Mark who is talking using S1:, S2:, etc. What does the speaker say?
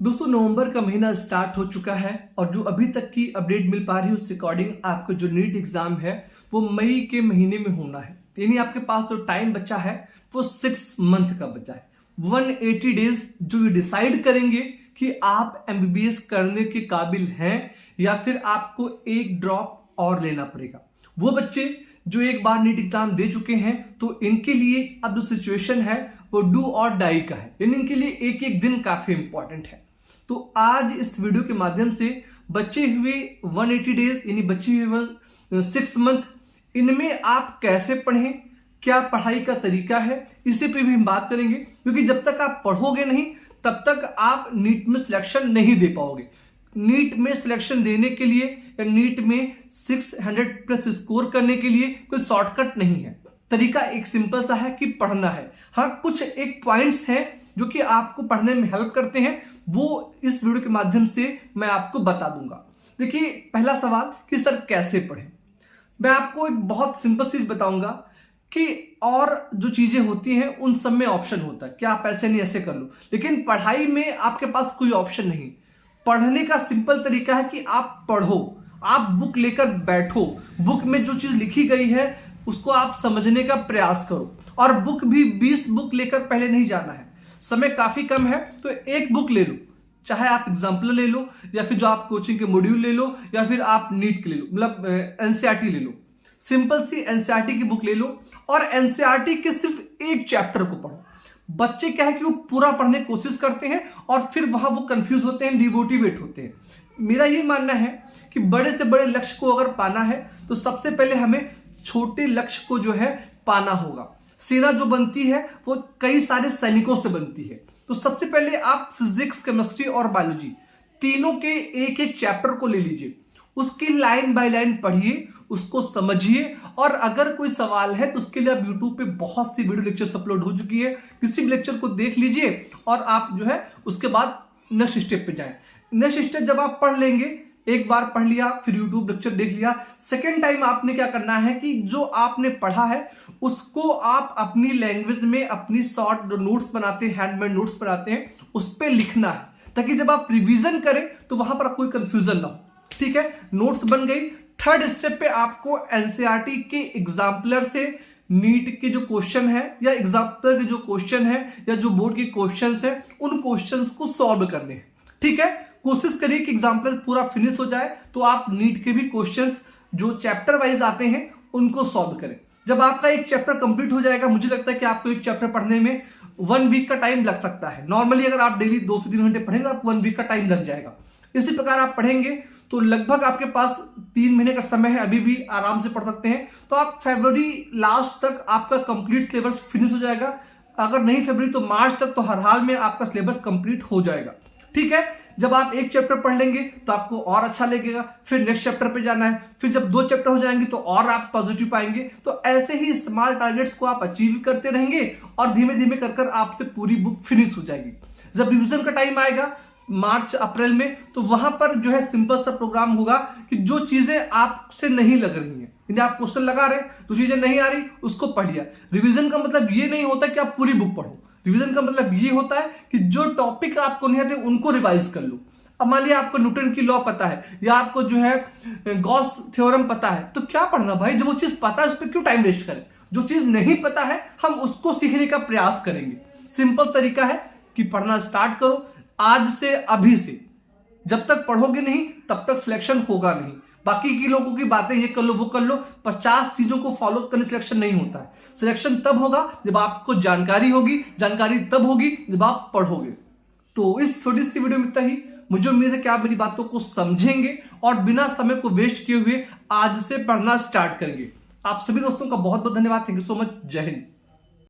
S1: दोस्तों नवंबर का महीना स्टार्ट हो चुका है और जो अभी तक की अपडेट मिल पा रही है उस अकॉर्डिंग आपका जो नीट एग्जाम है वो मई के महीने में होना है। यानी आपके पास जो टाइम बचा है वो 6 मंथ का बचा है। 180 डेज जो ये डिसाइड करेंगे कि आप एमबीबीएस करने के काबिल हैं या फिर आपको एक ड्रॉप और लेना पड़ेगा। वो बच्चे जो एक बार नीट एग्जाम दे चुके हैं तो इनके लिए अब जो सिचुएशन है वो डू और डाई का है, यानी इनके लिए एक एक दिन काफी इंपॉर्टेंट है। तो आज इस वीडियो के माध्यम से बचे हुए 180 डेज यानी बचे हुए 6 मंथ, इनमें आप कैसे पढ़ें, क्या पढ़ाई का तरीका है, इसी पे भी हम बात करेंगे। क्योंकि जब तक आप पढ़ोगे नहीं तब तक आप नीट में सिलेक्शन नहीं दे पाओगे। नीट में सिलेक्शन देने के लिए या नीट में 600 प्लस स्कोर करने के लिए कोई शॉर्टकट नहीं है। तरीका एक सिंपल सा है कि पढ़ना है। हाँ, कुछ एक पॉइंट्स हैं जो कि आपको पढ़ने में हेल्प करते हैं, वो इस वीडियो के माध्यम से मैं आपको बता दूंगा। देखिए, पहला सवाल कि सर कैसे पढ़ें। मैं आपको एक बहुत सिंपल चीज बताऊंगा कि और जो चीजें होती हैं उन सब में ऑप्शन होता है कि आप ऐसे नहीं ऐसे कर लो, लेकिन पढ़ाई में आपके पास कोई ऑप्शन नहीं। पढ़ने का सिंपल तरीका है कि आप पढ़ो, आप बुक लेकर बैठो, बुक में जो चीज लिखी गई है उसको आप समझने का प्रयास करो। और बुक भी 20 बुक लेकर पहले नहीं जाना है, समय काफी कम है तो एक बुक ले लो, चाहे आप एग्जाम्पल ले लो या फिर जो आप कोचिंग के मॉड्यूल ले लो या फिर आप नीट के ले लो, मतलब एनसीईआरटी ले लो। सिंपल सी एनसीईआरटी की बुक ले लो और एनसीईआरटी के सिर्फ एक चैप्टर को पढ़ो। बच्चे क्या है कि वो पूरा पढ़ने की कोशिश करते हैं और फिर वहां वो कंफ्यूज होते हैं, डिमोटिवेट होते हैं। मेरा ये मानना है कि बड़े से बड़े लक्ष्य को अगर पाना है तो सबसे पहले हमें छोटे लक्ष्य को जो है पाना होगा। सेना जो बनती है वो कई सारे सैनिकों से बनती है। तो सबसे पहले आप फिजिक्स, केमिस्ट्री और बायोलॉजी तीनों के एक एक चैप्टर को ले लीजिए, उसकी लाइन बाय लाइन पढ़िए, उसको समझिए। और अगर कोई सवाल है तो उसके लिए आप यूट्यूब पे बहुत सी वीडियो लेक्चर्स अपलोड हो चुकी है, किसी भी लेक्चर को देख लीजिए और आप जो है उसके बाद नेक्स्ट स्टेप पे जाएं। नेक्स्ट स्टेप जब आप पढ़ लेंगे, एक बार पढ़ लिया फिर यूट्यूब लेक्चर देख लिया, सेकेंड टाइम आपने क्या करना है कि जो आपने पढ़ा है उसको आप अपनी लैंग्वेज में अपनी शॉर्ट नोट्स बनाते हैं, हैंडमेड नोट्स बनाते हैं, उस पर लिखना है ताकि जब आप रिवीजन करें तो वहां पर कोई कंफ्यूजन ना हो। ठीक है, नोट्स बन गई। थर्ड स्टेप पे आपको एनसीईआरटी के एग्जाम्पलर से नीट के जो क्वेश्चन है या एग्जाम्पलर के जो क्वेश्चन है या जो बोर्ड के क्वेश्चन है उन क्वेश्चन को सॉल्व करने हैं। ठीक है, कोशिश करिए कि एग्जाम्पल पूरा फिनिश हो जाए तो आप नीट के भी क्वेश्चंस जो चैप्टर वाइज आते हैं उनको सॉल्व करें। जब आपका एक चैप्टर कंप्लीट हो जाएगा, मुझे लगता है कि आपको एक चैप्टर पढ़ने में 1 वीक का टाइम लग सकता है। नॉर्मली अगर आप डेली 2 से 3 घंटे पढ़ेंगे आपको 1 वीक का टाइम लग जाएगा। इसी प्रकार आप पढ़ेंगे तो लगभग आपके पास 3 महीने का समय है, अभी भी आराम से पढ़ सकते हैं। तो आप फरवरी लास्ट तक आपका कंप्लीट सिलेबस फिनिश हो जाएगा। अगर नहीं फरवरी तो मार्च तक तो हर हाल में आपका सिलेबस कंप्लीट हो जाएगा। ठीक है, जब आप एक चैप्टर पढ़ लेंगे तो आपको और अच्छा लगेगा, फिर नेक्स्ट चैप्टर पे जाना है, फिर जब 2 चैप्टर हो जाएंगे तो और आप पॉजिटिव पाएंगे। तो ऐसे ही स्मॉल टारगेट्स को आप अचीव करते रहेंगे और धीमे धीमे कर आपसे पूरी बुक फिनिश हो जाएगी। जब रिवीजन का टाइम आएगा मार्च अप्रैल में तो वहां पर जो है सिंपल सा प्रोग्राम होगा कि जो चीजें आपसे नहीं लग रही हैं, यदि आप क्वेश्चन लगा रहे हैं तो चीजें नहीं आ रही उसको पढ़िए। रिवीजन का मतलब ये नहीं होता कि आप पूरी बुक पढ़ो, रिवीजन का मतलब ये होता है कि जो टॉपिक आपको नहीं आते उनको रिवाइज कर लो। अब मान लिया आपको न्यूटन की लॉ पता है या आपको जो है गॉस थ्योरम पता है, तो क्या पढ़ना भाई, जब वो चीज पता है उस पर क्यों टाइम वेस्ट करें। जो चीज नहीं पता है हम उसको सीखने का प्रयास करेंगे। सिंपल तरीका है कि पढ़ना स्टार्ट करो आज से, अभी से। जब तक पढ़ोगे नहीं तब तक सिलेक्शन होगा नहीं। बाकी की लोगों की बातें ये कर लो वो कर लो, 50 चीजों को फॉलो करने सिलेक्शन नहीं होता है। सिलेक्शन तब होगा जब आपको जानकारी होगी, जानकारी तब होगी जब आप पढ़ोगे। तो इस छोटी सी वीडियो में इतना ही। मुझे उम्मीद है कि आप मेरी बातों को समझेंगे और बिना समय को वेस्ट किए हुए आज से पढ़ना स्टार्ट करेंगे। आप सभी दोस्तों का बहुत बहुत धन्यवाद। Thank you so much. जय हिंद।